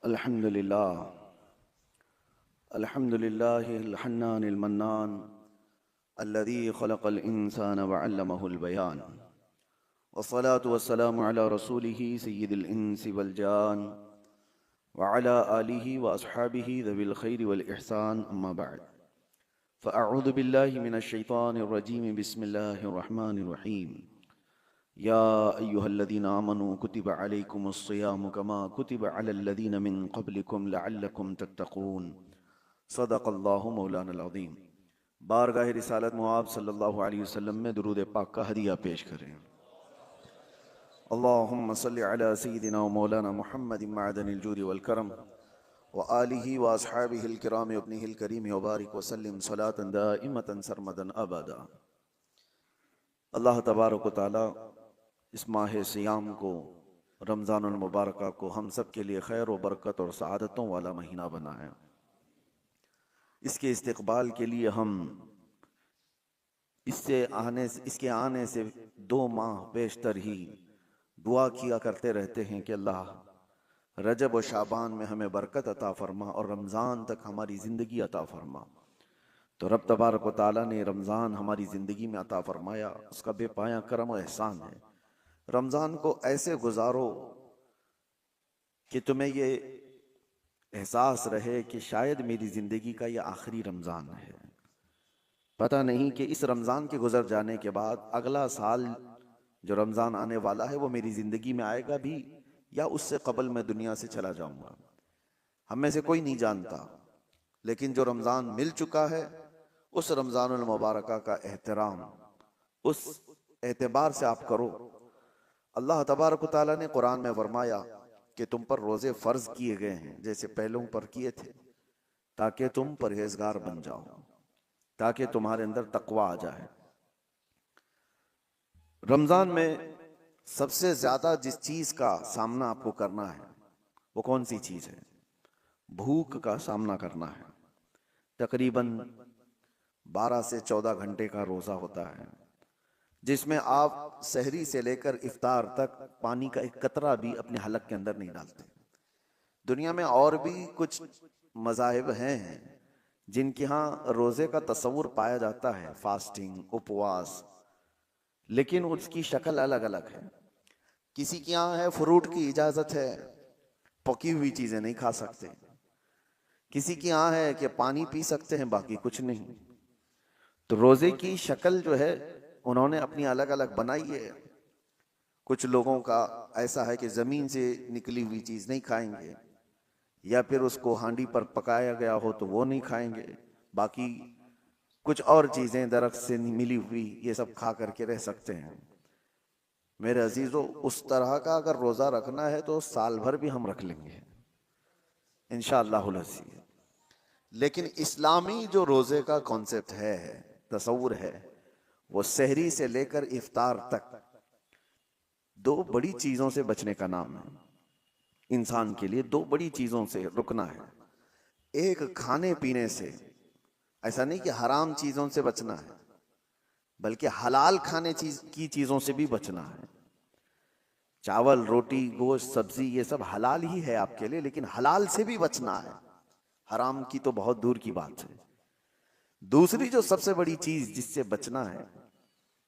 अल्हम्दुलिल्लाह अल्हम्दुलिल्लाहिल हन्नानिल मन्नान अल्लज़ी खलक़ल इंसान व अल्लमहुल बयान वस्सलातु वस्सलामु अला रसूलिही सय्यिदिल इंसी वल जान व अला आलिही व अस्हाबिही ज़विल खैरि वल इहसान अम्मा बअद फ़अऊज़ु बिल्लाहि मिनश शैतानिर रजीम बिस्मिल्लाहिर रहमानिर रहीम या अय्युहल्लज़ीना आमनू कुतिबा अलैकुमुस्सियामु कमा कुतिबा अलल्लज़ीना मिन क़ब्लिकुम लअल्लकुम तत्तक़ून सदक़ल्लाहु मौलाना अज़ीम। बारगाह रिसालत मुआब सल्लल्लाहु अलैहि वसल्लम में दुरूद पाक का हदिया पेश करें। अल्लाहुम्मा सल्लि अला सय्यिदिना व मौलाना मुहम्मदिन मअदनिल जूदि वल करम व आलिहि व अस्हाबिहिल किराम व इब्निहिल करीम व बारिक व सल्लिम सलातन दाइमतन सरमदन अबदा। अल्लाह तबारक व तआला इस माह सियाम को, रमज़ानुल मुबारक को हम सब के लिए खैर व बरकत और सआदतों वाला महीना बनाया। इसके इस्तक़बाल के लिए हम इसके आने से 2 माह पेशतर ही दुआ किया करते रहते हैं कि अल्लाह रजब और शाबान में हमें बरकत अता फरमा और रमज़ान तक हमारी ज़िंदगी अता फरमा। तो रब तबारक व तआला ने रमज़ान हमारी ज़िंदगी में अता फरमाया, उसका बेपाया करम और एहसान है। रमज़ान को ऐसे गुजारो कि तुम्हें ये एहसास रहे कि शायद मेरी ज़िंदगी का ये आखिरी रमज़ान है। पता नहीं कि इस रमज़ान के गुजर जाने के बाद अगला साल जो रमज़ान आने वाला है वो मेरी ज़िंदगी में आएगा भी या उससे कबल मैं दुनिया से चला जाऊंगा। हम में से कोई नहीं जानता, लेकिन जो रमज़ान मिल चुका है उस रमज़ानुल मुबारक का एहतराम उस एतबार से आप करो। अल्लाह तबारक व तआला ने कुरान में फरमाया कि तुम पर रोज़े फ़र्ज किए गए हैं जैसे पहलों पर किए थे, ताकि तुम परहेजगार बन जाओ, ताकि तुम्हारे अंदर तकवा आ जाए। रमज़ान में सबसे ज़्यादा जिस चीज़ का सामना आपको करना है वो कौन सी चीज़ है? भूख का सामना करना है। तकरीबन 12 से 14 घंटे का रोज़ा होता है, जिसमें आप सहरी से लेकर इफ्तार तक पानी का एक कतरा भी अपने हलक के अंदर नहीं डालते। दुनिया में और भी कुछ मज़ाहिब हैं जिनके यहाँ रोज़े का तस्वुर पाया जाता है, फास्टिंग, उपवास, लेकिन उसकी शक्ल अलग अलग है। किसी के यहाँ है फ्रूट की इजाज़त है, पकी हुई चीज़ें नहीं खा सकते। किसी के यहाँ है कि पानी पी सकते हैं, बाकी कुछ नहीं। तो रोज़े की शक्ल जो है उन्होंने अपनी अलग अलग बनाई है। कुछ लोगों का ऐसा है कि ज़मीन से निकली हुई चीज़ नहीं खाएंगे, या फिर उसको हांडी पर पकाया गया हो तो वो नहीं खाएंगे, बाकी कुछ और चीज़ें दरख्त से मिली हुई ये सब खा करके रह सकते हैं। मेरे अजीज़ों, उस तरह का अगर रोज़ा रखना है तो साल भर भी हम रख लेंगे इंशाअल्लाहुल अज़ीज़। लेकिन इस्लामी जो रोज़े का कॉन्सेप्ट है, तसव्वुर है, वो सहरी से लेकर इफ्तार तक 2 बड़ी चीज़ों से बचने का नाम है। इंसान के लिए 2 बड़ी चीज़ों से रुकना है। एक, खाने पीने से, ऐसा नहीं कि हराम चीज़ों से बचना है, बल्कि हलाल खाने की चीज़ों से भी बचना है। चावल, रोटी, गोश्त, सब्जी ये सब हलाल ही है आपके लिए, लेकिन हलाल से भी बचना है, हराम की तो बहुत दूर की बात है। दूसरी जो सबसे बड़ी चीज़ जिससे बचना है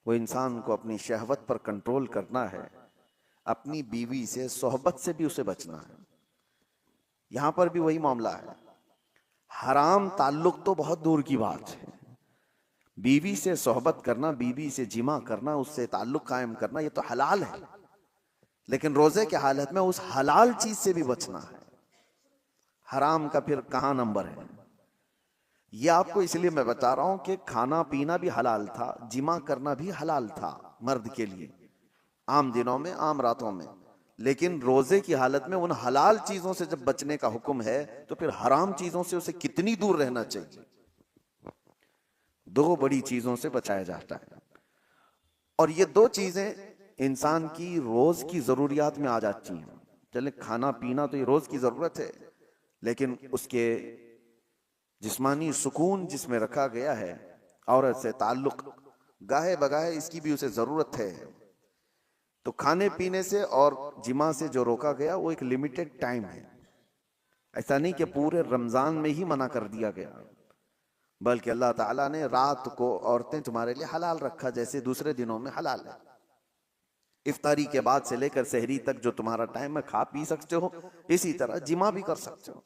वो इंसान को अपनी शहवत पर कंट्रोल करना है, अपनी बीवी से, सोहबत से भी उसे बचना है। यहां पर भी वही मामला है। हराम ताल्लुक तो बहुत दूर की बात है, बीवी से सोहबत करना, बीवी से जिमा करना, उससे ताल्लुक कायम करना, ये तो हलाल है। लेकिन रोजे के हालत में उस हलाल चीज से भी बचना है। हराम का फिर कहां नंबर है? ये आपको इसलिए मैं बता रहा हूं कि खाना पीना भी हलाल था, जिमा करना भी हलाल था मर्द के लिए, आम दिनों में, आम रातों में। लेकिन रोजे की हालत में उन हलाल चीजों से जब बचने का हुक्म है तो फिर हराम चीजों से उसे कितनी दूर रहना चाहिए। 2 बड़ी चीजों से बचाया जाता है, और ये 2 चीजें इंसान की रोज की जरूरियात में आ जाती हैं। चले, खाना पीना तो ये रोज की जरूरत है, लेकिन उसके जिस्मानी सुकून जिसमें रखा गया है, औरत से ताल्लुक, गाहे बगाहे इसकी भी उसे जरूरत है। तो खाने पीने से और जिमा से जो रोका गया वो एक लिमिटेड टाइम है, ऐसा नहीं कि पूरे रमजान में ही मना कर दिया गया, बल्कि अल्लाह ताला ने रात को औरतें तुम्हारे लिए हलाल रखा जैसे दूसरे दिनों में हलाल है। इफ्तारी के बाद से लेकर सहरी तक जो तुम्हारा टाइम है खा पी सकते हो, इसी तरह जिमा भी कर सकते हो।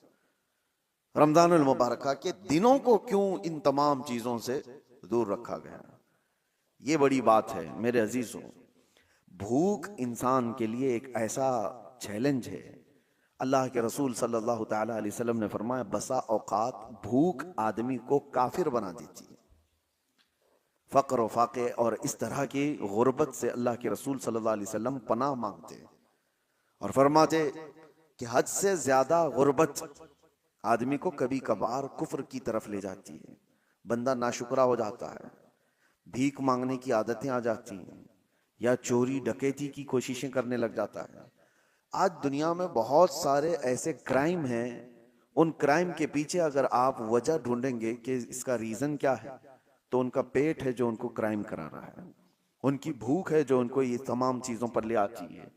रमजानुल मुबारक के दिनों को क्यों इन तमाम चीजों से दूर रखा गया, ये बड़ी बात है मेरे अजीजों। भूख इंसान के लिए एक ऐसा चैलेंज है। अल्लाह के रसूल सल्लल्लाहु ताला अलैहि वसल्लम ने फरमाया, बसा औकात भूख आदमी को काफिर बना देती है। फक्र व फाके और इस तरह की गुर्बत से अल्लाह के रसूल सल्लल्लाहु अलैहि वसल्लम पनाह मांगते और फरमाते कि हद से ज्यादा गुर्बत आदमी को कभी कभार कुफ्र की तरफ ले जाती है, बंदा नाशुक्रा हो जाता है, भीख मांगने की आदतें आ जाती हैं, या चोरी डकैती की कोशिशें करने लग जाता है। आज दुनिया में बहुत सारे ऐसे क्राइम हैं, उन क्राइम के पीछे अगर आप वजह ढूंढेंगे कि इसका रीजन क्या है, तो उनका पेट है जो उनको क्राइम करा रहा है, उनकी भूख है जो उनको ये तमाम चीजों पर ले आती है।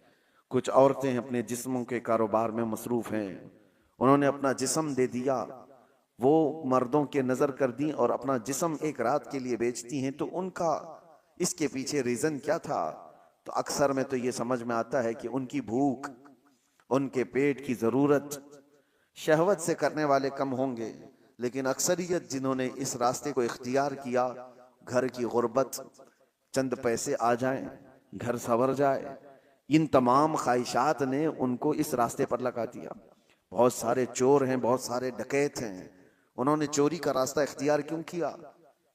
कुछ औरतें अपने जिस्मों के कारोबार में मसरूफ हैं, उन्होंने अपना जिस्म दे दिया, वो मर्दों के नजर कर दी और अपना जिस्म एक रात के लिए बेचती हैं। तो उनका इसके पीछे रीजन क्या था? तो अक्सर में तो ये समझ में आता है कि उनकी भूख, उनके पेट की जरूरत शहवत से करने वाले कम होंगे, लेकिन अक्सरियत जिन्होंने इस रास्ते को इख्तियार किया, घर की गुर्बत, चंद पैसे आ जाएं, घर संवर जाए, इन तमाम ख्वाहिशात ने उनको इस रास्ते पर लगा दिया। बहुत सारे चोर हैं, बहुत सारे डकैत हैं, उन्होंने चोरी का रास्ता इख्तियार क्यों किया?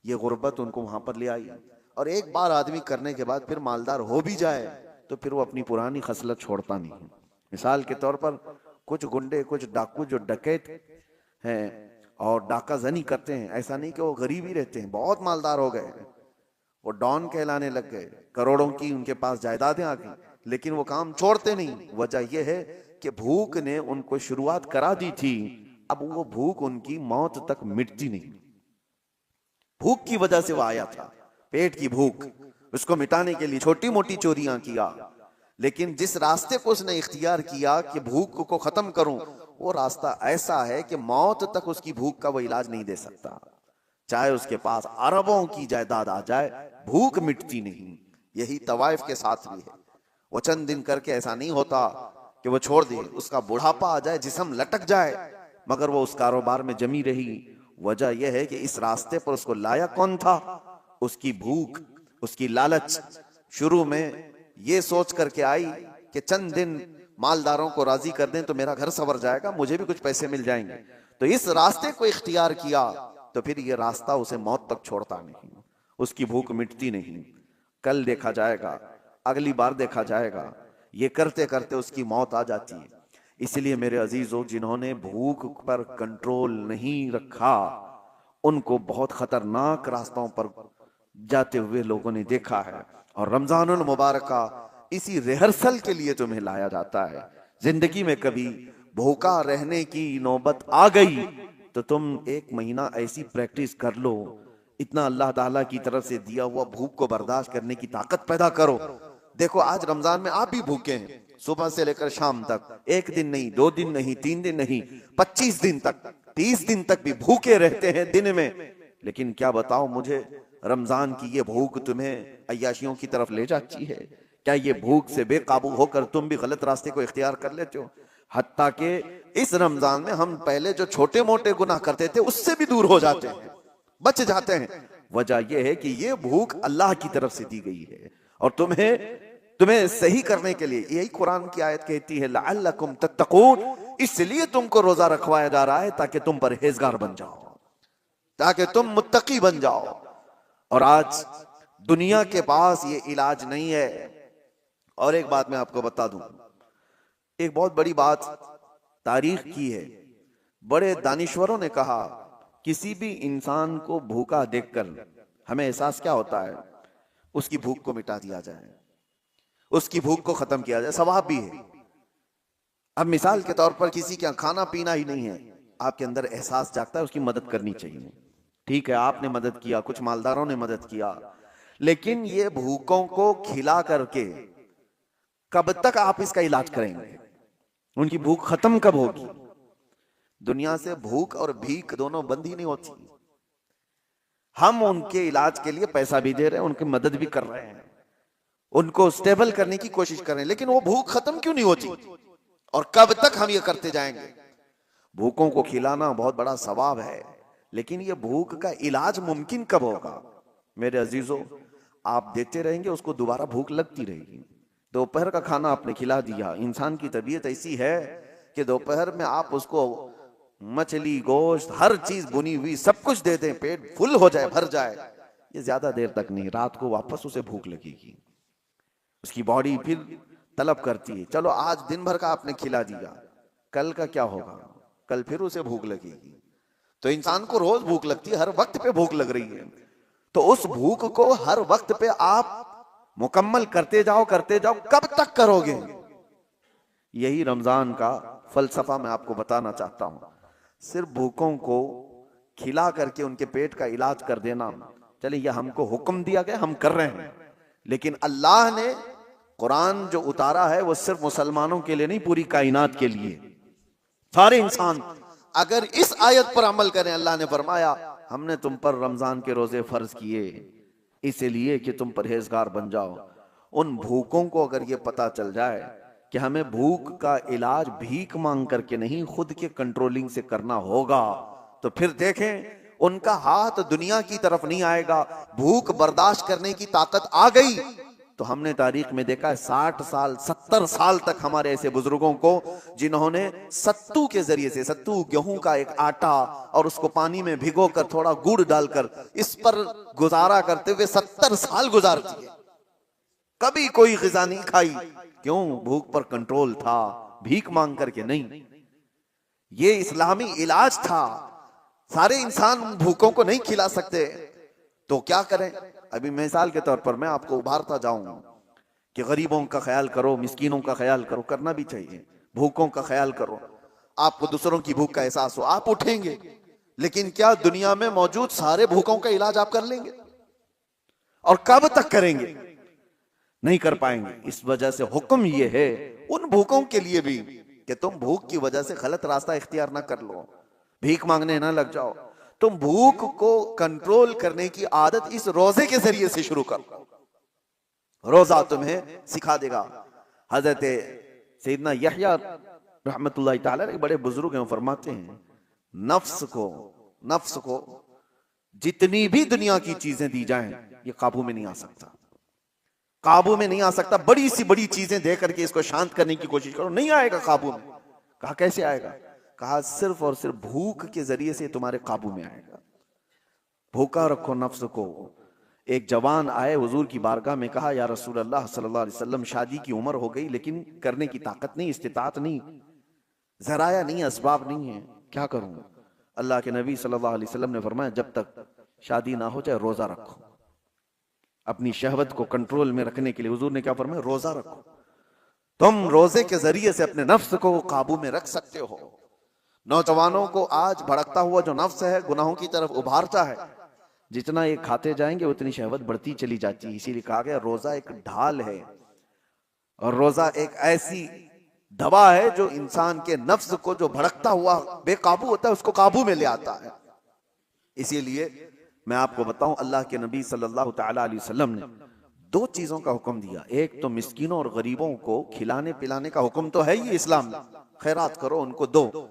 ये गुर्बत उनको वहां पर ले आई। और एक बार आदमी करने के बाद फिर मालदार हो भी जाए तो फिर वो अपनी पुरानी खसलत छोड़ता नहीं। मिसाल के तौर पर कुछ गुंडे, कुछ डाकू जो डकैत हैं और डाका जनी करते हैं, ऐसा नहीं कि वो गरीब ही रहते हैं, बहुत मालदार हो गए, वो डॉन कहलाने लग गए, करोड़ों की उनके पास जायदादें आ गई, लेकिन वो काम छोड़ते नहीं। वजह यह है कि भूख ने उनको शुरुआत करा दी थी, अब वो भूख उनकी मौत तक मिटती नहीं। भूख की वजह से वो आया था, पेट की भूख, उसको मिटाने के लिए छोटी मोटी चोरियां किया, लेकिन जिस रास्ते को उसने इख्तियार किया कि भूख को खत्म करूं, वो रास्ता ऐसा है कि मौत तक उसकी भूख का वो इलाज नहीं दे सकता। चाहे उसके पास अरबों की जायदाद आ जाए, भूख मिटती नहीं। यही तवाइफ के साथ भी है। वो चंद दिन करके ऐसा नहीं होता कि वो छोड़ दे, उसका बुढ़ापा आ जाए, जिस्म लटक जाए, मगर वो उस कारोबार में जमी रही। वजह यह है कि इस रास्ते पर उसको लाया कौन था? उसकी भूख, उसकी लालच। शुरू में ये सोच करके आई कि चंद दिन मालदारों को राजी कर दें तो मेरा घर संवर जाएगा, मुझे भी कुछ पैसे मिल जाएंगे। तो इस रास्ते को इख्तियार किया तो फिर ये रास्ता उसे मौत तक छोड़ता नहीं, उसकी भूख मिटती नहीं। कल देखा जाएगा, अगली बार देखा जाएगा, ये करते करते उसकी मौत आ जाती है। इसलिए मेरे अजीजों, जिन्होंने भूख पर कंट्रोल नहीं रखा, उनको बहुत खतरनाक रास्तों पर जाते हुए लोगों ने देखा है। और रमजानुल मुबारक का इसी रिहर्सल के लिए तुम्हें लाया जाता है। जिंदगी में कभी भूखा रहने की नौबत आ गई तो तुम एक महीना ऐसी प्रैक्टिस कर लो, इतना अल्लाह ताला की तरफ से दिया हुआ भूख को बर्दाश्त करने की ताकत पैदा करो। देखो आज रमजान में आप भी भूखे हैं, सुबह से लेकर शाम तक, एक दिन नहीं, 2 दिन नहीं, 3 दिन नहीं, 25 दिन तक, 30 दिन तक भी भूखे रहते हैं दिन में। लेकिन क्या बताओ मुझे, रमजान की ये भूख तुम्हें अय्याशियों की तरफ ले जाती है? क्या ये भूख से बेकाबू होकर तुम भी गलत रास्ते को इख्तियार कर लेते हो? हत्ता के इस रमजान में हम पहले जो छोटे मोटे गुनाह करते थे उससे भी दूर हो जाते हैं, बच जाते हैं। वजह यह है कि ये भूख अल्लाह की तरफ से दी गई है और तुम्हें सही करने के लिए, यही कुरान की आयत कहती है, लअल्लकुम तत्तकून, इसलिए तुमको रोजा रखवाया जा रहा है ताकि तुम परहेजगार बन जाओ, ताकि तुम मुत्तकी बन जाओ। और आज दुनिया के पास ये इलाज नहीं है। और एक बात मैं आपको बता दूं, एक बहुत बड़ी बात तारीख की है। बड़े दानिश्वरों ने कहा, किसी भी इंसान को भूखा देखकर हमें एहसास क्या होता है? उसकी भूख को मिटा दिया जाए, उसकी भूख को खत्म किया जाए, सवाब भी है। अब मिसाल के तौर पर किसी के खाना पीना ही नहीं है, आपके अंदर एहसास जागता है उसकी मदद करनी चाहिए। ठीक है, आपने मदद किया, कुछ मालदारों ने मदद किया, लेकिन ये भूखों को खिला करके कब तक आप इसका इलाज करेंगे? उनकी भूख खत्म कब होगी? दुनिया से भूख और भीख दोनों बंद ही नहीं होती। हम उनके इलाज के लिए पैसा भी दे रहे हैं, उनकी मदद भी कर रहे हैं, उनको स्टेबल करने की कोशिश कर रहे हैं, लेकिन वो भूख खत्म क्यों नहीं होती? और कब तक हम ये करते जाएंगे? भूखों को खिलाना बहुत बड़ा सवाब है, लेकिन ये भूख का इलाज मुमकिन कब होगा? मेरे अजीजों, आप देते रहेंगे, उसको दोबारा भूख लगती रहेगी। दोपहर का खाना आपने खिला दिया, इंसान की तबीयत ऐसी है कि दोपहर में आप उसको मछली, गोश्त, हर चीज बुनी हुई सब कुछ दे दें, पेट फुल हो जाए, भर जाए, ये ज्यादा देर तक नहीं, रात को वापस उसे भूख लगेगी। उसकी बॉडी फिर तलब करती है। चलो आज दिन भर का आपने खिला दिया, कल का क्या होगा? कल फिर उसे भूख लगेगी। तो इंसान को रोज भूख लगती है, हर वक्त पे भूख लग रही है। तो उस भूख को हर वक्त पे आप मुकम्मल करते जाओ, करते जाओ, कब तक करोगे? यही रमजान का फलसफा मैं आपको बताना चाहता हूं। सिर्फ भूखों को खिला करके उनके पेट का इलाज कर देना, चलिए यह हमको हुक्म दिया गया, हम कर रहे हैं, लेकिन अल्लाह ने कुरान जो उतारा है वो सिर्फ मुसलमानों के लिए नहीं, पूरी कायनात के लिए। सारे इंसान अगर इस आयत पर अमल करें, अल्लाह ने फरमाया हमने तुम पर रमजान के रोजे फर्ज किए इसलिए कि तुम परहेजगार बन जाओ। उन भूखों को अगर ये पता चल जाए कि हमें भूख का इलाज भीख मांग करके नहीं, खुद के कंट्रोलिंग से करना होगा, तो फिर देखें उनका हाथ दुनिया की तरफ नहीं आएगा। भूख बर्दाश्त करने की ताकत आ गई तो हमने तारीख में देखा है 60 साल 70 साल तक हमारे ऐसे बुजुर्गों को जिन्होंने सत्तू के जरिए से, सत्तू गेहूं का एक आटा, और उसको पानी में भिगोकर थोड़ा गुड़ डालकर इस पर गुजारा करते हुए 70 साल गुजार दिए, कभी कोई ग़िज़ा नहीं खाई। क्यों? भूख पर कंट्रोल था, भीख मांग करके नहीं। ये इस्लामी इलाज था। सारे इंसान भूखों को नहीं खिला सकते, तो क्या करें? अभी मिसाल के तौर पर मैं आपको उभारता जाऊंगा कि गरीबों का ख्याल करो, मिस्कीनों का ख्याल करो, करना भी चाहिए। भूखों का ख्याल करो, आपको दूसरों की भूख का एहसास हो, आप उठेंगे। लेकिन क्या दुनिया में मौजूद सारे भूखों का इलाज आप कर लेंगे? और कब तक करेंगे? नहीं कर पाएंगे। इस वजह से हुक्म यह है उन भूखों के लिए भी कि तुम भूख की वजह से गलत रास्ता इख्तियार ना कर लो, भीख मांगने ना लग जाओ। तुम भूख को कंट्रोल करने की आदत इस रोजे के जरिए से शुरू करो। रोजा तुम्हें सिखा देगा। हजरत सैयदना यहया रहमतुल्लाह तआला एक बड़े बुजुर्ग हैं, फरमाते हैं नफ्स को जितनी भी दुनिया की चीजें दी जाएं ये काबू में नहीं आ सकता, काबू में नहीं आ सकता। बड़ी सी बड़ी चीजें दे करके इसको शांत करने की कोशिश करो, नहीं आएगा काबू में। कहा कैसे आएगा? कहा सिर्फ और सिर्फ भूख के जरिए से तुम्हारे काबू में आएगा। भूखा रखो नफ्स को। एक जवान आए हुजूर की बारगाह में, कहा या रसूल अल्लाह सल्लल्लाहु अलैहि वसल्लम, शादी की उम्र हो गई लेकिन करने की ताकत नहीं, इस्तिताअत नहीं, जराया नहीं, असबाब नहीं है, क्या करूं? अल्लाह के नबी सल्लल्लाहु अलैहि वसल्लम ने फरमाया जब तक शादी ना हो जाए रोजा रखो। अपनी शहवत को कंट्रोल में रखने के लिए हुजूर ने क्या फरमाया? रोजा रखो। तुम रोजे के जरिए से अपने नफ्स को काबू में रख सकते हो। नौजवानों को आज भड़कता हुआ जो नफ्स है गुनाहों की तरफ उभारता है, जितना ये खाते जाएंगे उतनी शहवत बढ़ती चली जाती है। इसीलिए कहा गया रोजा एक ढाल है और रोजा एक ऐसी दवा है जो इंसान के नफ्स को, जो भड़कता हुआ बेकाबू होता है, उसको काबू में ले आता है। इसीलिए मैं आपको बताऊं, अल्लाह के नबी सल्लल्लाहु तआला अलैहि वसल्लम ने दो चीजों का हुक्म दिया। एक तो मिस्कीनों और गरीबों को खिलाने पिलाने का हुक्म तो है ही इस्लाम में, खैरात करो, उनको दो।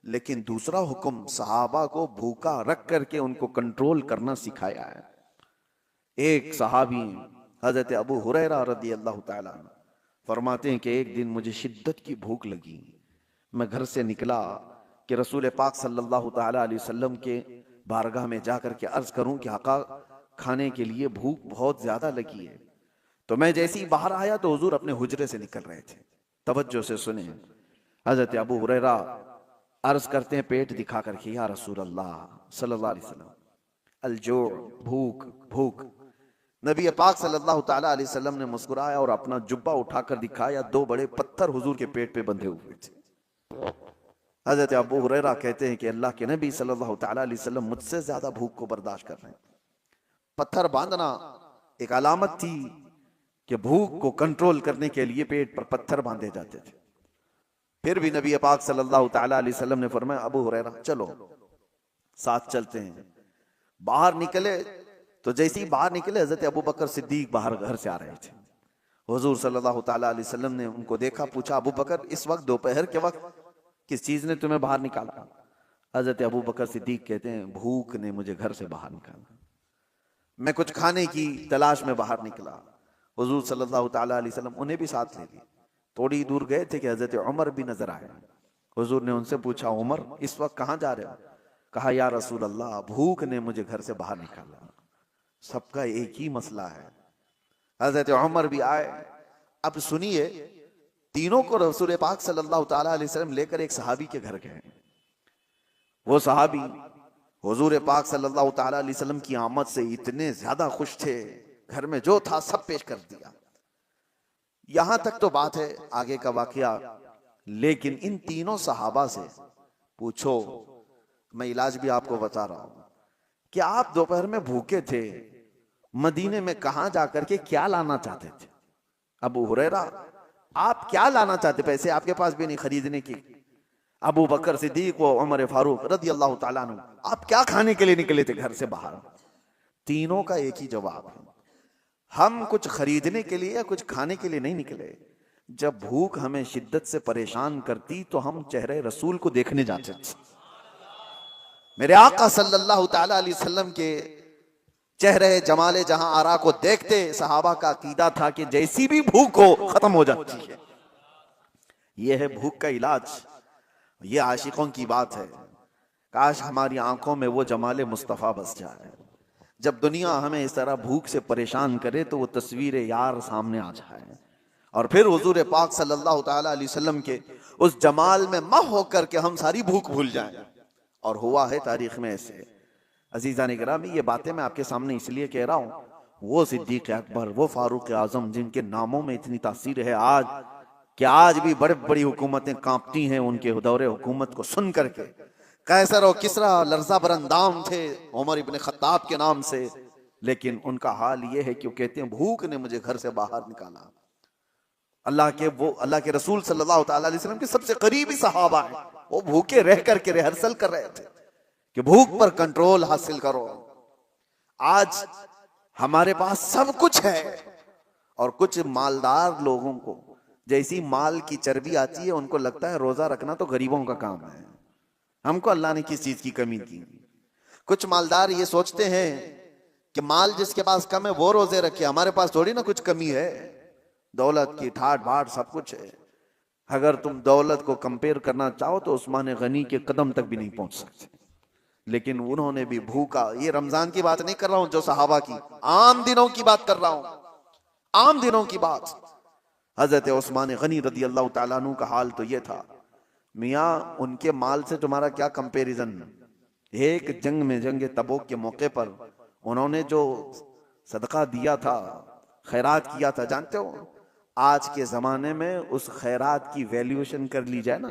लेकिन दूसरा हुक्म सहाबा को भूखा रख करके उनको कंट्रोल करना सिखाया है। एक सहाबी हजरत अबू हुरैरा रज़ी अल्लाह तआला फरमाते हैं कि एक दिन मुझे शिद्दत की भूख लगी। मैं घर से निकला कि रसूल पाक सल्लल्लाहु तआला अलैहि वसल्लम के बारगाह में जाकर के अर्ज करूं कि आका खाने के लिए भूख बहुत ज्यादा लगी है। तो मैं जैसे ही बाहर आया तो हुजूर अपने हुजरे से निकल रहे थे। तवज्जो से सुने, हजरत अबू हुरैरा अर्ज करते हैं पेट दिखा करके, या रसूल अल्लाह सल्लल्लाहु अलैहि वसल्लम, अलजो, भूख भूख। नबी पाक सल्लल्लाहु तआला अलैहि वसल्लम ने मुस्कुराया और अपना जुब्बा उठाकर दिखाया, दो बड़े पत्थर हुजूर के पेट पे बंधे हुए थे। हजरत अबू हुरैरा कहते हैं कि अल्लाह के नबी सल्लल्लाहु तआला अलैहि वसल्लम मुझसे ज्यादा भूख को बर्दाश्त कर रहे हैं। पत्थर बांधना एक अलामत थी कि भूख को कंट्रोल करने के लिए पेट पर पत्थर बांधे जाते थे। फिर भी नबी पाक सल्लल्लाहु ताला अलैहि वसल्लम ने फरमाया, अबू हुरैरा चलो साथ चलते हैं। बाहर निकले तो जैसे ही बाहर निकले हजरत अबू बकर सिद्दीक बाहर घर से आ रहे थे। हुजूर सल्लल्लाहु ताला अलैहि वसल्लम ने उनको देखा, पूछा, अबू बकर इस वक्त दोपहर के वक्त किस चीज ने तुम्हें बाहर निकाला? हजरत अबू बकर सिद्दीक कहते हैं, भूख ने मुझे घर से बाहर निकाला, मैं कुछ खाने की तलाश में बाहर निकला। हुजूर सल्लल्लाहु ताला अलैहि वसल्लम उन्हें भी साथ ले लिए। थोड़ी दूर गए थे कि हजरत उमर भी नजर आए। हुजूर ने उनसे पूछा, उमर इस वक्त कहाँ जा रहे हो? कहा, या रसूल अल्लाह, भूख ने मुझे घर से बाहर निकाला। सबका एक ही मसला है। हजरत उमर भी आए। अब सुनिए, तीनों को रसूल पाक सल्लल्लाहु ताला अलैहि वसल्लम लेकर एक सहाबी के घर गए। वो सहाबी हुजूर पाक सल्लल्लाहु ताला अलैहि वसल्लम की आमद से इतने ज्यादा खुश थे, घर में जो था सब पेश कर दिया। यहां तक तो बात है आगे का वाकया, लेकिन इन तीनों सहाबा से पूछो, मैं इलाज भी आपको बता रहा हूं, कि आप दोपहर में भूखे थे, मदीने में कहां जाकर के क्या लाना चाहते थे? अबू हुरैरा, आप क्या लाना चाहते? पैसे आपके पास भी नहीं खरीदने की। अबू बकर सिद्दीक व उमर फारूक रदी अल्लाह ताला अन्हु, आप क्या खाने के लिए निकले थे घर से बाहर? तीनों का एक ही जवाब है, हम कुछ खरीदने के लिए या कुछ खाने के लिए नहीं निकले। जब भूख हमें शिद्दत से परेशान करती तो हम चेहरे रसूल को देखने जाते थे। मेरे आका सल्लल्लाहु ताला अलैहि वसल्लम के चेहरे जमाले जहां आरा को देखते सहाबा का अकीदा था कि जैसी भी भूख हो खत्म हो जाती है। यह है भूख का इलाज। ये आशिकों की बात है। काश हमारी आंखों में वो जमाले मुस्तफा बस जाए। जब दुनिया हमें इस तरह भूख से परेशान करे तो वो तस्वीर यार सामने आ जाए और फिर हुजूर पाक सल्लल्लाहु ताला अलैहि वसल्लम के उस जमाल में मह होकर के हम सारी भूख भूल जाएं। और हुआ है तारीख में ऐसे। अजीज़ान गिरामी, ये बातें मैं आपके सामने इसलिए कह रहा हूँ, वो सिद्दीक अकबर, वो फारूक आजम जिनके नामों में इतनी तासीर है आज, कि आज भी बड़ी बड़ी हुकूमतें कांपती हैं उनके दौरे हुकूमत को सुन करके। कैसर और किसरा लर्जा बरंदाम थे उमर इब्न खत्ताब के नाम से, लेकिन उनका हाल ये है कि वो कहते हैं भूख ने मुझे घर से बाहर निकाला। अल्लाह के रसूल सल्लल्लाहु ताला अलैहि वसल्लम के सबसे करीबी सहाबा हैं, वो भूखे रह करके रिहर्सल कर रहे थे कि भूख पर कंट्रोल हासिल करो। आज हमारे पास सब कुछ है और कुछ मालदार लोगों को जैसी माल की चर्बी आती है उनको लगता है रोजा रखना तो गरीबों का काम है, हमको अल्लाह ने किस चीज की कमी की। कुछ मालदार ये सोचते हैं कि माल जिसके पास कम है वो रोजे रखे, हमारे पास थोड़ी ना कुछ कमी है, दौलत की ठाट बाट सब कुछ है। अगर तुम दौलत को कंपेयर करना चाहो तो उस्मान गनी के कदम तक भी नहीं पहुंच सकते, लेकिन उन्होंने भी भूखा। ये रमजान की बात नहीं कर रहा हूं जो सहाबा की, आम दिनों की बात कर रहा हूं, आम दिनों की बात। हजरत उस्मान गनी रदी अल्लाह ताला अन्हु का हाल तो ये था, मियाँ उनके माल से तुम्हारा क्या कंपैरिजन। एक जंग में, जंग तबूक के मौके पर उन्होंने जो सदका दिया था, खैरात किया था, जानते हो आज के जमाने में उस खैरात की वैल्यूएशन कर ली जाए ना,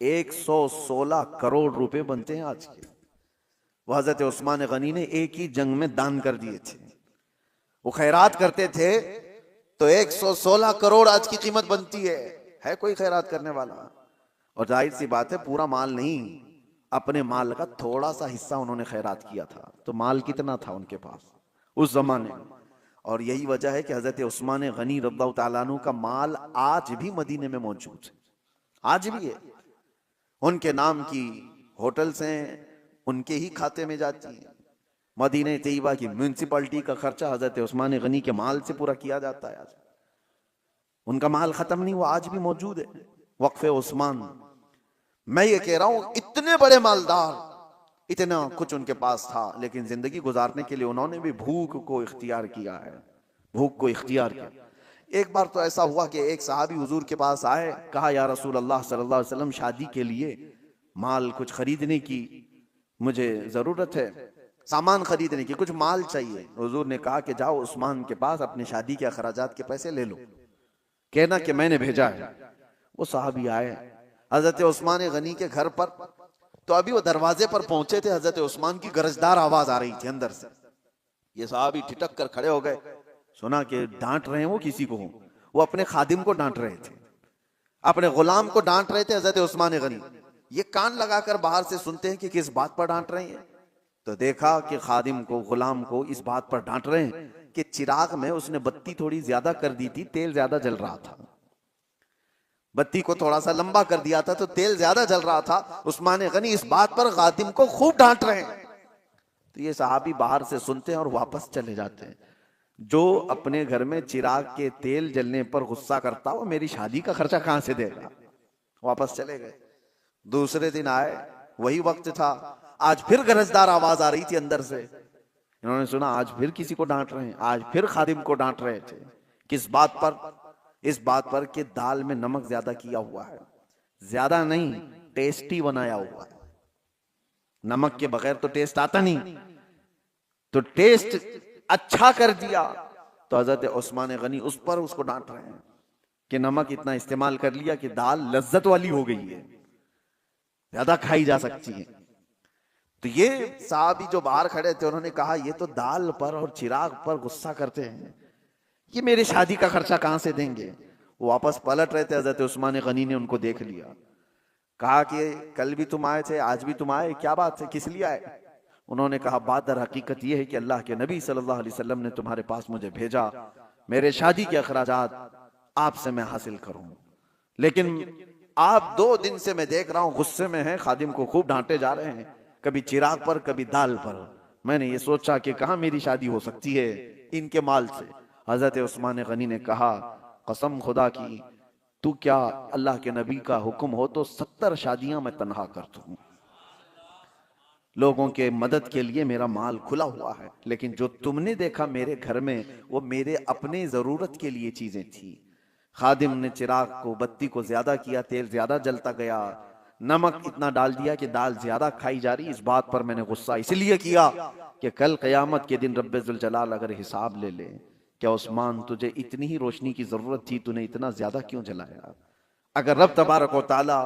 116 करोड़ रुपए बनते हैं आज के। वो हजरत उस्मान गनी ने एक ही जंग में दान कर दिए थे। वो खैरात करते थे तो 116 करोड़ आज की कीमत बनती है कोई खैरात करने वाला? और जाहिर सी बात है पूरा माल नहीं, अपने माल का थोड़ा सा हिस्सा उन्होंने खैरात किया था, तो माल कितना था उनके पास उस जमाने में। और यही वजह है कि हजरत उस्मान गनी रज़ियल्लाहु ताला अन्हु का माल आज भी मदीने में मौजूद है, आज भी है। उनके नाम की होटल्स हैं, उनके ही खाते में जाती हैं। मदीने तैयबा की म्यूनिसिपैलिटी का खर्चा हजरत उस्मान गनी के माल से पूरा किया जाता है। आज उनका माल खत्म नहीं हुआ, आज भी मौजूद है वक्फे उस्मान। मैं ये कह रहा हूं इतने बड़े मालदार, इतना कुछ उनके पास था, लेकिन जिंदगी गुजारने के लिए उन्होंने भी भूख को इख्तियार किया है, भूख को इख्तियार किया। एक बार तो ऐसा हुआ कि एक सहाबी हुजूर के पास आए, कहा या रसूल अल्लाह सल्लल्लाहु अलैहि वसल्लम, शादी के लिए माल कुछ खरीदने की मुझे जरूरत है, सामान खरीदने की, कुछ माल चाहिए। हुजूर ने कहा कि जाओ उस्मान के पास अपने शादी के अखराजात के पैसे ले लो, कहना कि मैंने भेजा है। वो साहबी आए हजरत उस्मान गनी के घर पर, तो अभी वो दरवाजे पर पहुंचे थे, हजरत उस्मान की गरजदार आवाज आ रही थी अंदर से। ये साहबी ठिठक कर खड़े हो गए, सुना कि डांट रहे हैं वो किसी को, वो अपने खादिम को डांट रहे थे। अपने गुलाम को डांट रहे थे हजरत उस्मान गनी। ये कान लगाकर बाहर से सुनते हैं कि किस बात पर डांट रहे हैं। तो देखा कि खादिम को, गुलाम को इस बात पर डांट रहे हैं कि चिराग में उसने बत्ती थोड़ी ज्यादा कर दी थी, तेल ज्यादा जल रहा था। बत्ती को थोड़ा सा लंबा कर दिया था तो तेल ज्यादा जल रहा था। उस्मान गनी इस बात पर खादिम को खूब डांट रहे हैं। तो ये सहाबी बाहर से सुनते हैं और वापस चले जाते हैं। जो अपने घर में चिराग के तेल जलने पर गुस्सा करता, वो मेरी शादी का खर्चा कहां से देगा। वापस चले गए। दूसरे दिन आए, वही वक्त था। आज फिर गरजदार आवाज आ रही थी अंदर से। इन्होंने सुना आज फिर किसी को डांट रहे हैं, आज फिर खादिम को डांट रहे थे। किस बात पर? इस बात पर कि दाल में नमक ज्यादा किया हुआ है। ज्यादा नहीं, टेस्टी बनाया हुआ है। नमक के बगैर तो टेस्ट आता नहीं, तो टेस्ट अच्छा कर दिया। तो हजरत उस्मान गनी उस पर उसको डांट रहे हैं कि नमक इतना इस्तेमाल कर लिया कि दाल लज्जत वाली हो गई है, ज्यादा खाई जा सकती है। तो ये साहबी जो बाहर खड़े थे उन्होंने कहा ये तो दाल पर और चिराग पर गुस्सा करते हैं, ये मेरे शादी का खर्चा कहां से देंगे। वो वापस पलट रहे थे, हजरत उस्मान गनी ने उनको देख लिया। कहा कि कल भी तुम आए थे, आज भी तुम आए, क्या बात है, किस लिए आए? उन्होंने कहा बात दर हकीकत यह है कि अल्लाह के नबी सल्लल्लाहु अलैहि वसल्लम ने तुम्हारे पास मुझे भेजा, मेरे शादी के अखराजात आपसे मैं हासिल करूं। लेकिन आप 2 दिन से मैं देख रहा हूं गुस्से में हैं, खादिम को खूब डांटे जा रहे हैं, कभी चिराग पर कभी दाल पर। मैंने ये सोचा कि कहां मेरी शादी हो सकती है इनके माल से। हजरत उस्मान गनी ने कहा कसम खुदा की, तू क्या अल्लाह के नबी का हुक्म हो तो 70 शादियां मैं तन्हा कर दूं। लोगों के मदद के लिए मेरा माल खुला हुआ है, लेकिन जो तुमने देखा मेरे घर में वो मेरे अपने जरूरत के लिए चीजें थी। खादिम ने चिराग को, बत्ती को ज्यादा किया, तेल ज्यादा जलता गया, नमक इतना डाल दिया कि दाल ज्यादा खाई जा रही। इस बात पर मैंने गुस्सा इसलिए किया कि कल कयामत के दिन रब्बे जुल जलाल अगर हिसाब ले ले, क्या उस्मान तुझे इतनी ही रोशनी की जरूरत थी, तूने इतना ज्यादा क्यों जलाया। अगर रब तबारक व तआला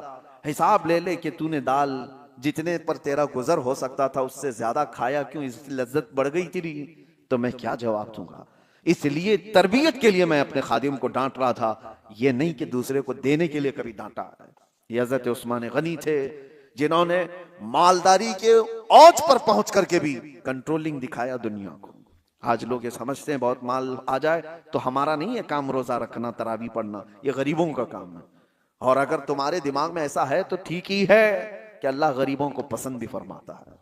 हिसाब ले ले कि तूने दाल जितने पर तेरा गुजर हो सकता था उससे ज्यादा खाया क्यों, इसकी लज्जत बढ़ गई तेरी, तो मैं क्या जवाब दूंगा। इसलिए तरबियत के लिए मैं अपने खादिम को डांट रहा था, ये नहीं कि दूसरे को देने के लिए कभी डांटा है। ये हजरत उस्मान गनी थे जिन्होंने मालदारी के औज पर पहुंच करके भी कंट्रोलिंग दिखाया दुनिया को। आज लोग ये समझते हैं बहुत माल आ जाए तो हमारा नहीं है काम रोजा रखना, तरावी पढ़ना, ये गरीबों का काम है। और अगर तुम्हारे दिमाग में ऐसा है तो ठीक ही है कि अल्लाह गरीबों को पसंद भी फरमाता है।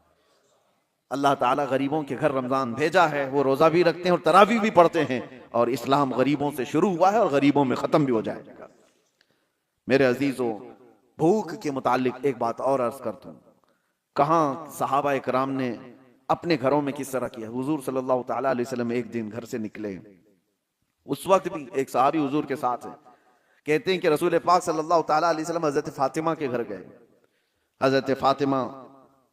अल्लाह ताला गरीबों के घर रमजान भेजा है, वो रोजा भी रखते हैं और तरावी भी पढ़ते हैं, और इस्लाम गरीबों से शुरू हुआ है और गरीबों में खत्म भी हो जाएगा। मेरे अजीजों, भूख के मुतालिक एक बात और अर्ज करता हूं। कहां सहाबा इकराम ने अपने घरों में किस तरह किया। हुजूर सल्लल्लाहु ताला अलैहि वसल्लम एक दिन घर से निकले, उस वक्त भी एक सहाबी हुजूर के साथ है। कहते हैं कि रसूल पाक सल्लल्लाहु ताला अलैहि वसल्लम हजरत फातिमा के घर गए। हजरत फातिमा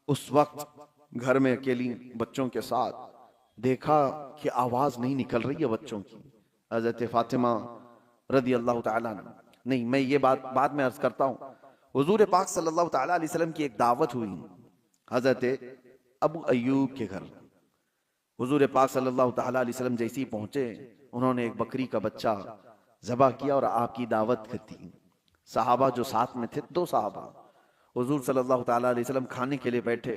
उस वक्त घर में अकेली बच्चों के साथ, देखा कि आवाज नहीं निकल रही है बच्चों की। हजरत फातिमा रदी अल्लाह ताला अन्हा, नहीं मैं ये बात बाद में अर्ज करता हूँ। हुजूर पाक सल्लल्लाहु ताला अलैहि वसल्लम की एक दावत हुई हजरत अबू अय्यूब के घर। हुजूर पाक सल्लल्लाहु ताला अलैहि वसल्लम जैसे ही पहुंचे, उन्होंने एक बकरी का बच्चा ज़बह किया और आपकी दावत की। सहाबा जो साथ में थे, 2 सहाबा, हुजूर सल्लल्लाहु ताला अलैहि वसल्लम खाने के लिए बैठे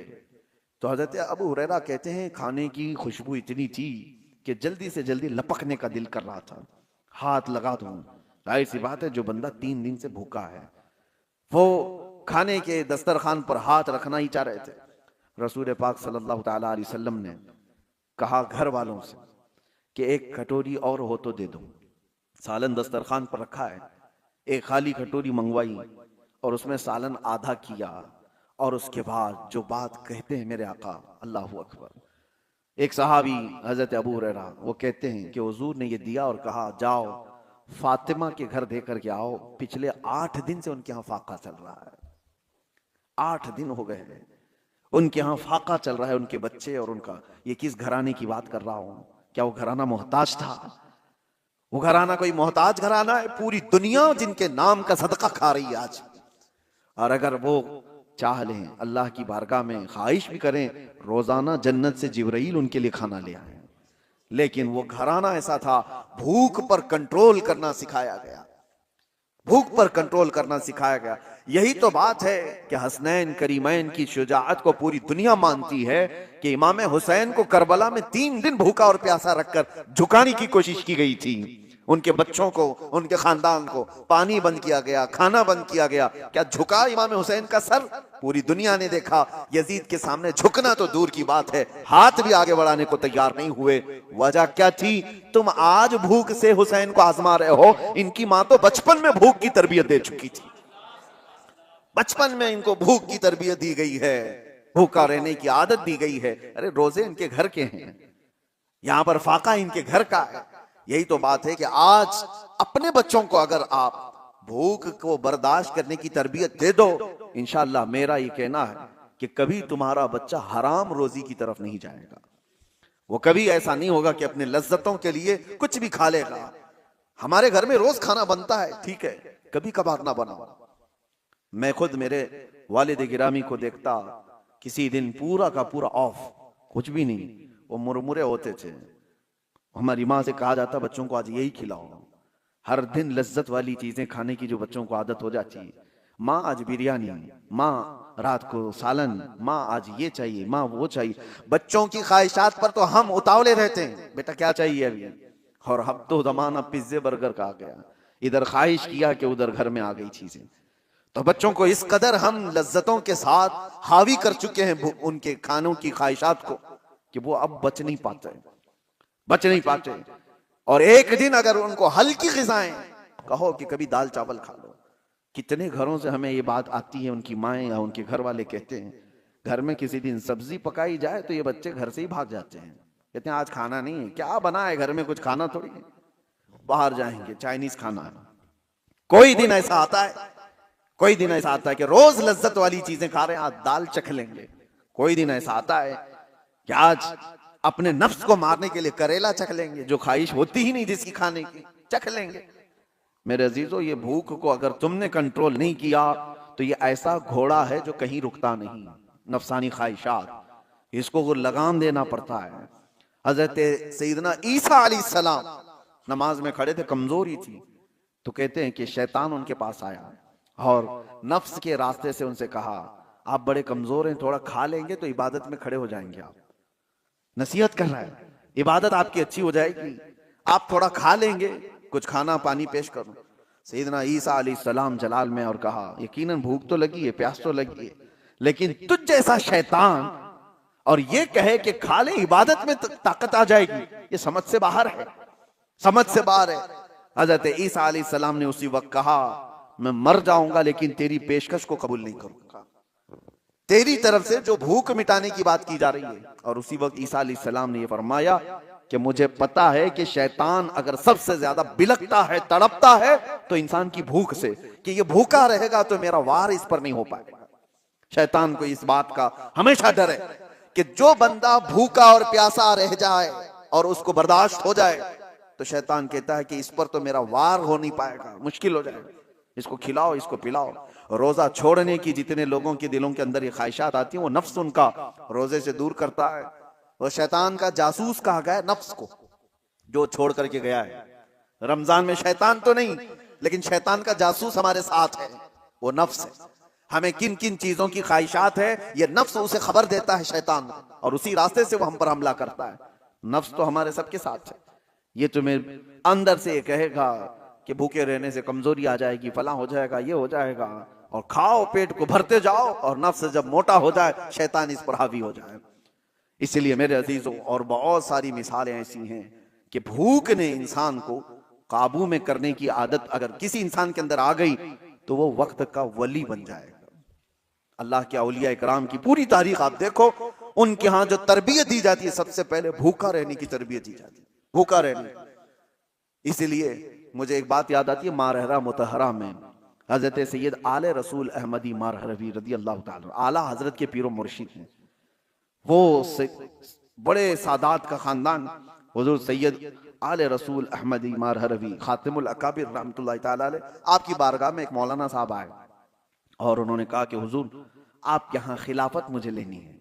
तो हजरत अबू हुरैरा कहते हैं खाने की खुशबू इतनी थी कि जल्दी से जल्दी लपकने का दिल कर रहा था, हाथ लगा दूं। जाहिर सी बात है जो बंदा 3 दिन से भूखा है वो खाने के दस्तरखान पर हाथ रखना ही चाह रहे थे। रसूल पाक सल्लल्लाहु ताला अलैहि वसल्लम ने कहा घर वालों से कि एक कटोरी और हो तो दे दो। सालन दस्तरखान पर रखा है, एक खाली कटोरी मंगवाई और उसमें सालन आधा किया, और उसके बाद जो बात कहते हैं मेरे आका, अल्लाहु अकबर। एक सहाबी हजरत अबू हुरैरा वो कहते हैं कि हुजूर ने ये दिया और कहा जाओ फातिमा के घर दे करके आओ, पिछले 8 दिन से उनके यहाँ फाका चल रहा है। 8 दिन हो गए उनके यहाँ फाका चल रहा है, उनके बच्चे और उनका। ये किस घराने की बात कर रहा हूं, क्या वो घराना मोहताज था? वो घराना कोई मोहताज घराना है? पूरी दुनिया जिनके नाम का सदका खा रही है आज। और अगर वो चाह लें अल्लाह की बारगाह में ख्वाहिश भी करें, रोजाना जन्नत से जिब्राइल उनके लिए खाना ले आए। लेकिन वो घराना ऐसा था, भूख पर कंट्रोल करना सिखाया गया। भूख पर कंट्रोल करना सिखाया गया। यही तो बात है कि हसनैन करीमैन की शुजाअत को पूरी दुनिया मानती है कि इमाम हुसैन को करबला में 3 दिन भूखा और प्यासा रखकर झुकाने की कोशिश की गई थी। उनके बच्चों को, उनके खानदान को पानी बंद किया गया, खाना बंद किया गया। क्या झुका इमाम हुसैन का सर? पूरी दुनिया ने देखा। यजीद के सामने झुकना तो दूर की बात है, हाथ भी आगे बढ़ाने को तैयार नहीं हुए। वजह क्या थी? तुम आज भूख से हुसैन को आजमा रहे हो, इनकी मां तो बचपन में भूख की तरबियत दे चुकी थी। बचपन में इनको भूख की तरबियत दी गई है, भूखा रहने की आदत दी गई है। अरे रोजे इनके घर के हैं, यहां पर फाका इनके घर का है। यही तो बात है कि आज अपने बच्चों को अगर आप भूख को बर्दाश्त करने की तरबियत दे दो, इंशाअल्लाह मेरा ये कहना है कि कभी तुम्हारा बच्चा हराम रोजी की तरफ नहीं जाएगा। वो कभी ऐसा नहीं होगा कि अपने लज्जतों के लिए कुछ भी खा लेगा। हमारे घर में रोज खाना बनता है, ठीक है, कभी कभार ना बनाओ। मैं खुद मेरे वालिद गिरामी को देखता, किसी दिन पूरा का पूरा ऑफ, कुछ भी नहीं, वो मुरमुरे होते थे। हमारी माँ से कहा जाता बच्चों को आज यही खिलाओ। हर दिन लज्जत वाली चीजें खाने की जो बच्चों को आदत हो जाती है, माँ आज बिरयानी, माँ रात को सालन, माँ आज ये चाहिए, माँ वो चाहिए। बच्चों की ख्वाहिशात पर तो हम उतावले रहते हैं, बेटा क्या चाहिए अभी, और अब तो जमाना पिज्जे बर्गर का आ गया। इधर ख्वाहिश किया कि उधर घर में आ गई चीजें। तो बच्चों को इस कदर हम लज्जतों के साथ हावी कर चुके हैं उनके खानों की ख्वाहिशात को कि वो अब बच नहीं पाते। और एक दिन अगर उनको हल्की ग़िज़ाएं कहो कि कभी दाल चावल खा लो। कितने घरों से हमें ये बात आती है, उनकी माएं या उनके घर वाले कहते हैं, घर में किसी दिन सब्जी पकाई जाए तो ये बच्चे घर से ही भाग जाते हैं, कहते हैं आज खाना नहीं है। क्या बना है घर में, कुछ खाना थोड़ी है, बाहर जाएंगे चाइनीज खाना है। कोई दिन ऐसा आता है कि रोज लज्जत वाली चीजें खा रहे हैं, आज दाल चख लेंगे। कोई दिन ऐसा आता है कि आज अपने नफ्स को मारने के लिए करेला चख लेंगे, जो ख्वाहिश होती ही नहीं जिसकी खाने की, चख लेंगे। मेरे अजीजों, ये भूख को अगर तुमने कंट्रोल नहीं किया तो ये ऐसा घोड़ा है जो कहीं रुकता नहीं। नफसानी ख्वाहिशात, इसको लगाम देना पड़ता है। हजरत सैयदना ईसा अलैहिस्सलाम नमाज में खड़े थे, कमजोरी थी, तो कहते हैं कि शैतान उनके पास आया और नफ्स के रास्ते से उनसे कहा, आप बड़े कमजोर हैं, थोड़ा खा लेंगे तो इबादत में खड़े हो जाएंगे। आप नसीहत कर रहा है, इबादत आपकी अच्छी हो जाएगी, आप थोड़ा खा लेंगे, कुछ खाना पानी पेश करो। सैयदना ईसा अलैहिस्सलाम जलाल में और कहा, यकीनन भूख तो लगी है, प्यास तो लगी है, लेकिन तुझ जैसा शैतान और ये कहे कि खा ले इबादत में ताकत आ जाएगी, ये समझ से बाहर है, समझ से बाहर है। हजरत ईसा अलैहिस्सलाम ने उसी वक्त कहा, मैं मर जाऊंगा लेकिन तेरी पेशकश को कबूल नहीं करूंगा, तेरी तरफ से जो भूख मिटाने की बात की जा रही है। और उसी वक्त ईसा अलैहिस्सलाम ने यह फरमाया कि मुझे पता है कि शैतान अगर सबसे ज्यादा बिलकता है, तड़पता है तो इंसान की भूख से, कि ये भूखा रहेगा तो मेरा वार इस पर नहीं हो पाएगा। शैतान को इस बात का हमेशा डर है कि जो बंदा भूखा और प्यासा रह जाए और उसको बर्दाश्त हो जाए, तो शैतान कहता है कि इस पर तो मेरा वार हो नहीं पाएगा, मुश्किल हो जाएगा, इसको खिलाओ, इसको पिलाओ। रोजा छोड़ने की जितने लोगों के दिलों के अंदर ये ख्वाहिशात आती हैं, वो नफ्स उनका रोजे से दूर करता है। वो शैतान का जासूस कहा गया है नफ्स को, जो छोड़ करके गया है। रमजान में शैतान तो नहीं, लेकिन शैतान का जासूस हमारे साथ है, वो नफ्स है। हमें किन किन चीजों की ख्वाहिशात है, ये नफ्स उसे खबर देता है शैतान, और उसी रास्ते से वो हम पर हमला करता है। नफ्स तो हमारे सबके साथ है। ये तुम्हें अंदर से ये कहेगा कि भूखे रहने से कमजोरी आ जाएगी, फला हो जाएगा, ये हो जाएगा, और खाओ, पेट को भरते जाओ, और नफ्स जब मोटा हो जाए शैतान इस पर हावी हो जाए। इसलिए मेरे अजीजों, और बहुत सारी मिसालें ऐसी हैं कि भूख ने इंसान को काबू में करने की आदत अगर किसी इंसान के अंदर आ गई तो वो वक्त का वली बन जाएगा। अल्लाह के औलिया इकराम की पूरी तारीख आप देखो, उनके यहाँ जो तरबियत दी जाती है, सबसे पहले भूखा रहने की तरबियत दी जाती है, भूखा रहने। इसलिए मुझे एक बात याद आती है, मारहरा मुतहरा में हजरत सैयद आले रसूल अहमदी मारहरवी रदी अल्लाह ताला, आला हजरत के पीरो मुर्शिद हैं। वो बड़े सादात का खानदान, हुजूर सैयद आले रसूल अहमदी मारहरवी खातिमुल अकाबिर रहमतुल्लाह ताला अलैह, आपकी बारगाह में एक मौलाना साहब आए और उन्होंने कहा कि हुजूर आप यहाँ खिलाफत मुझे लेनी है।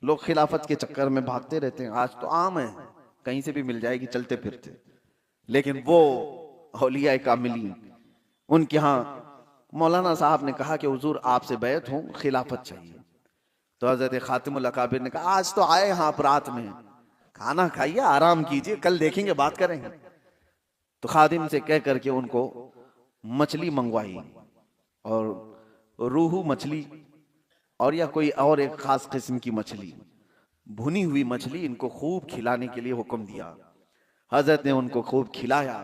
लोग खिलाफत के चक्कर में भागते रहते हैं, आज तो आम है, कहीं से भी मिल जाएगी चलते फिरते। लेकिन वो औलिया कामिलीन, उनके यहाँ मौलाना साहब ने कहा कि हुजूर आपसे बैत हूं, खिलाफत चाहिए। तो हजरत खातिमुल अकाबिर ने कहा आज तो आए हैं आप रात में, खाना खाइए, आराम कीजिए, कल देखेंगे, बात करेंगे। तो खादिम से कह करके उनको मछली मंगवाई, और रूहू मछली और या कोई और एक खास किस्म की मछली, भुनी हुई मछली इनको खूब खिलाने के लिए हुक्म दिया। हजरत ने उनको खूब खिलाया,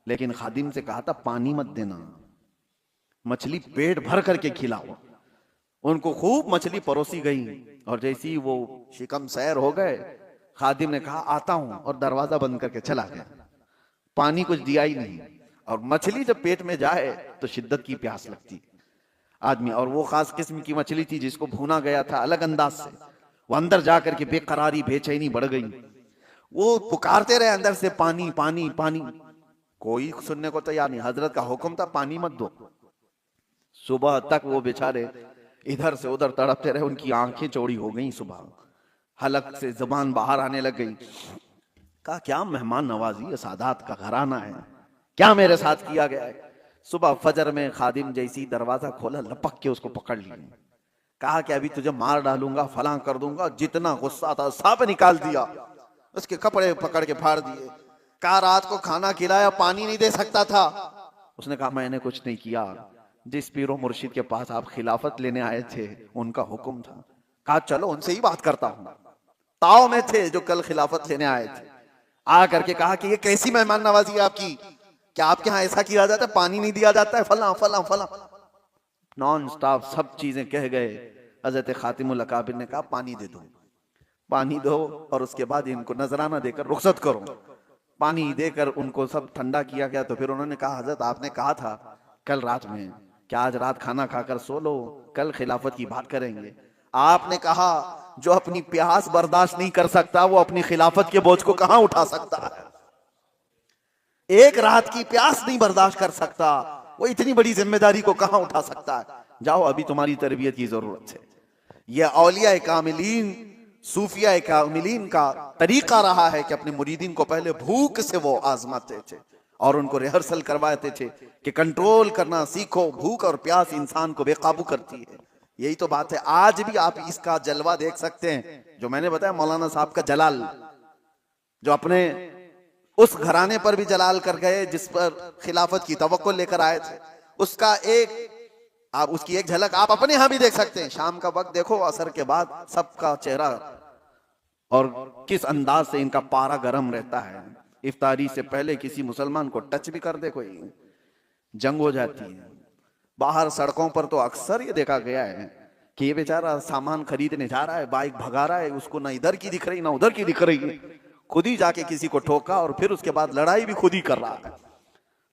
लेकिन खादिम से कहा था पानी मत देना, मछली पेट भर करके खिलाओ। उनको खूब मछली परोसी गई, और जैसे ही वो शिकम सैर हो गए, खादिम ने कहा आता हूं, और दरवाजा बंद करके चला गया। पानी कुछ दिया ही नहीं, और मछली जब पेट में जाए तो शिद्दत की प्यास लगती आदमी। और वो खास किस्म की मछली थी जिसको भूना गया था अलग अंदाज से। वो अंदर जाकर के बेकरारी बेचैनी बढ़ गई, वो पुकारते रहे अंदर से पानी पानी पानी, कोई सुनने को तैयार नहीं। हजरत का हुक्म था पानी मत दो। सुबह तक वो बेचारे इधर से उधर तड़पते रहे, उनकी आंखें चौड़ी हो गई, सुबह हलक से जुबान बाहर आने लग गई। कहा क्या मेहमान नवाजी, सादात का घराना है, क्या मेरे साथ किया गया है। सुबह फजर में खादिम जैसी दरवाजा खोला, लपक के उसको पकड़ लिया, कहा कि अभी तुझे मार डालूंगा, फलां कर दूंगा। जितना गुस्सा था सब निकाल दिया, उसके कपड़े पकड़ के फाड़ दिए। कहा रात को खाना खिलाया, पानी नहीं दे सकता था। उसने कहा मैंने कुछ नहीं किया, जिस पीरो मुर्शिद के पास आप खिलाफत लेने आए थे उनका हुक्म था। कहा चलो उनसे ही बात करता हूं। ताओ में थे जो कल खिलाफत लेने आए थे, आ करके कहा कि ये कैसी मेहमान नवाजी है आपकी, क्या आपके यहाँ ऐसा किया जाता है, पानी नहीं दिया जाता है, फला फला फला, नॉन स्टॉप सब चीजें कह गए। हजरत खातिमुल अकाबिर ने कहा पानी दे दो, पानी दो, और उसके बाद इनको नजराना देकर रुखसत करो। पानी देकर उनको सब ठंडा किया गया। तो फिर उन्होंने कहा हजरत आपने कहा था कल रात में, क्या आज रात खाना खाकर सो लो, कल खिलाफत की बात करेंगे। आपने कहा जो अपनी प्यास बर्दाश्त नहीं कर सकता वो अपनी खिलाफत के बोझ को कहां उठा सकता है। एक रात की प्यास नहीं बर्दाश्त कर सकता, वो इतनी बड़ी जिम्मेदारी को कहां उठा सकता है। जाओ अभी तुम्हारी तरबियत की जरूरत है। यह औलिया कामिलीन, सूफिया कामिलीन का तरीका रहा है कि अपने मुरीदीन को पहले भूख से वो आजमाते थे और उनको रिहर्सल करवाते थे कि कंट्रोल करना सीखो, भूख और प्यास इंसान को बेकाबू करती है। यही तो बात है। आज भी आप इसका जलवा देख सकते हैं जो मैंने बताया, मौलाना साहब का जलाल, जो अपने उस घराने पर भी जलाल कर गए जिस पर खिलाफत की तवक्को लेकर आए थे, उसका आप उसकी एक झलक आप अपने यहां भी देख सकते हैं। शाम का वक्त देखो, असर के बाद सबका चेहरा और किस अंदाज से इनका पारा गर्म रहता है। इफ्तारी से पहले किसी मुसलमान को टच भी कर दे कोई, जंग हो जाती है। बाहर सड़कों पर तो अक्सर ये देखा गया है कि ये बेचारा सामान खरीदने जा रहा है, बाइक भगा रहा है, उसको ना इधर की दिख रही ना उधर की दिख रही, खुद ही जाके किसी को ठोका और फिर उसके बाद लड़ाई भी खुद ही कर रहा है,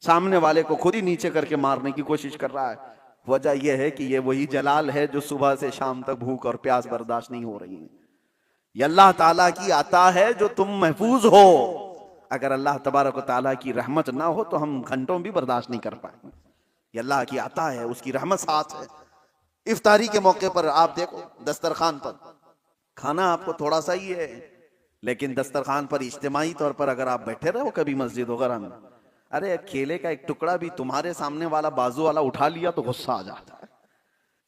सामने वाले को खुद ही नीचे करके मारने की कोशिश कर रहा है। वजह यह है कि ये वही जलाल है जो सुबह से शाम तक भूख और प्यास बर्दाश्त नहीं हो रही है। ये अल्लाह ताला की अता है जो तुम महफूज हो। अगर अल्लाह तबारक व तआला की रहमत ना हो तो हम घंटों भी बर्दाश्त नहीं कर पाएंगे। ये अल्लाह की अता है, उसकी रहमत साथ है। इफ्तारी के मौके पर आप देखो, दस्तरखान पर खाना आपको थोड़ा सा ही है, लेकिन दस्तरखान पर इज्तिमाई तौर पर अगर आप बैठे रहो कभी मस्जिद वगैरह में, अरे केले का एक टुकड़ा भी तुम्हारे सामने वाला बाजू वाला उठा लिया तो गुस्सा आ जाता है।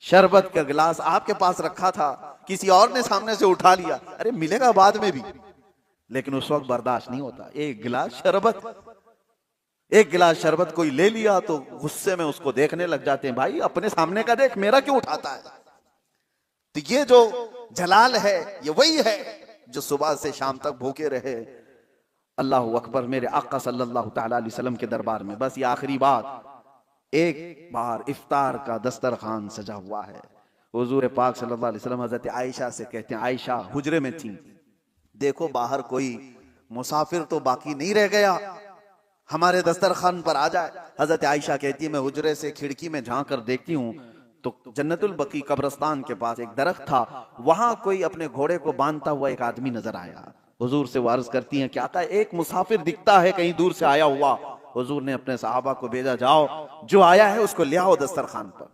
शरबत का गिलास आपके पास रखा था, किसी और ने सामने से उठा लिया, अरे मिलेगा बाद में भी, लेकिन उस वक्त बर्दाश्त नहीं होता। एक गिलास शरबत कोई ले लिया तो गुस्से में उसको देखने लग जाते हैं, भाई अपने सामने का देख, मेरा क्यों उठाता है। तो ये जो जलाल है ये वही है जो सुबह से शाम तक भूखे रहे। अल्लाह अकबर, मेरे आका सल्लल्लाहु तआला अलैहि वसल्लम के दरबार में बस ये आखिरी बात, एक बार इफ्तार का दस्तरखान सजा हुआ है। हुजूर पाक सल्लल्लाहु अलैहि वसल्लम हजरत आयशा से कहते हैं, आयशा हुजरे में थी, देखो बाहर कोई मुसाफिर तो बाकी नहीं रह गया, हमारे दस्तरखान पर आ जाए। हजरत आयशा कहती है, मैं हुजरे से खिड़की में झांक कर देखती हूँ तो जन्नतुल बकी कब्रिस्तान के पास एक दरख्त था, वहां कोई अपने घोड़े को बांधता हुआ एक आदमी नजर आया। हुजूर से वो अर्ज करती हैं, क्या आता है, एक मुसाफिर दिखता है कहीं दूर से आया हुआ। हुजूर ने अपने सहाबा को भेजा, जाओ जो आया है उसको ले आओ दस्तरखान पर।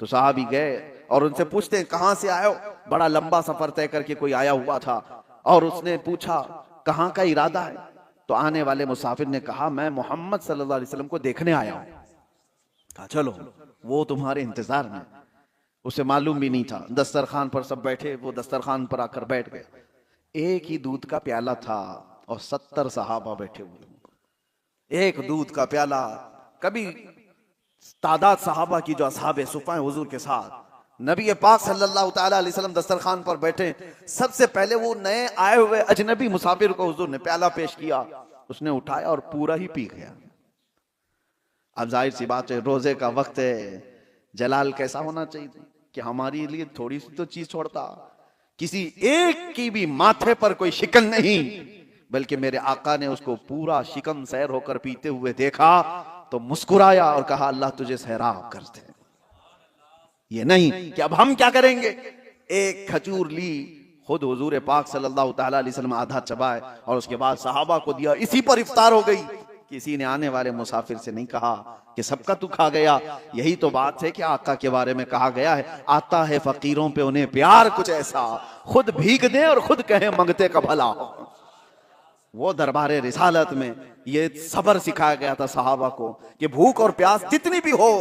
तो साहबी गए और उनसे पूछते हैं, कहां से आए हो। बड़ा लंबा सफर तय करके कोई आया हुआ था और उसने पूछा कहां का इरादा है। तो आने वाले मुसाफिर ने कहा, मैं मोहम्मद सल्लल्लाहु अलैहि वसल्लम को देखने आया हूं। कहा चलो वो तुम्हारे इंतजार में। उसे मालूम भी नहीं था, दस्तरखान पर सब बैठे, वो दस्तरखान पर आकर बैठ गए। एक ही दूध का प्याला था और 70 सहाबा बैठे हुए। एक दूध का प्याला, कभी तादाद सहाबा की जो असहाबे सुफ़ा हैं हुजूर के साथ, नबी पाक सल्लल्लाहु ताला अलैहि वसल्लम दस्तरखान पर बैठे। सबसे पहले वो नए आए हुए अजनबी मुसाफिर को हुजूर ने प्याला पेश किया, उसने उठाया और पूरा ही पी गया। अब जाहिर सी बात है, रोजे का वक्त है, जलाल कैसा होना चाहिए कि हमारे लिए थोड़ी सी तो चीज छोड़ता। किसी एक की भी माथे पर कोई शिकन नहीं, बल्कि मेरे आका ने उसको पूरा शिकन सैर होकर पीते हुए देखा तो मुस्कुराया और कहा अल्लाह तुझे सहराब कर दे। ये नहीं कि अब हम क्या करेंगे। एक खजूर ली, खुद हुजूर पाक सल्लल्लाहु ताला अलैहि वसल्लम आधा चबाए और उसके बाद सहाबा को दिया, इसी पर इफ्तार हो गई। किसी ने आने वाले मुसाफिर से नहीं कहा कि सबका तू खा गया। यही तो बात है कि आका के बारे में कहा गया है, आता है फकीरों पे उन्हें प्यार कुछ ऐसा, खुद भीग दे और खुद कहे मंगते का भला हो। वो दरबारे रिसालत में ये सब्र सिखाया गया था सहाबा को कि भूख और प्यास जितनी भी हो,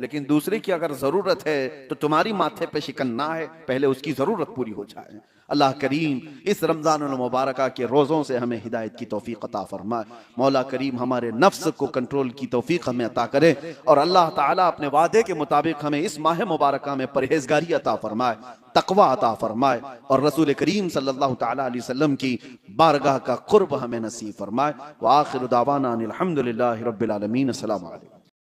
लेकिन दूसरे की अगर जरूरत है तो तुम्हारी माथे पे शिकन ना है, पहले उसकी जरूरत पूरी हो जाए। अल्लाह करीम इस रमजान मुबारक के रोज़ों से हमें हिदायत की तौफीक अता फरमाए। मौला करीम हमारे नफ्स को कंट्रोल की तौफीक हमें अता करे और अल्लाह ताला अपने वादे के मुताबिक हमें इस माह मुबारक में परहेजगारी अता फरमाए, तकवा अता फरमाए और रसूल करीम सल्लल्लाहु ताला अलैहि वसल्लम की बारगाह का कुर्ब हमें नसीब फरमाए। व आखिर दावाना अनिल हम्दुलिल्लाहि रब्बिल आलमीन। अस्सलामु अलैकुम।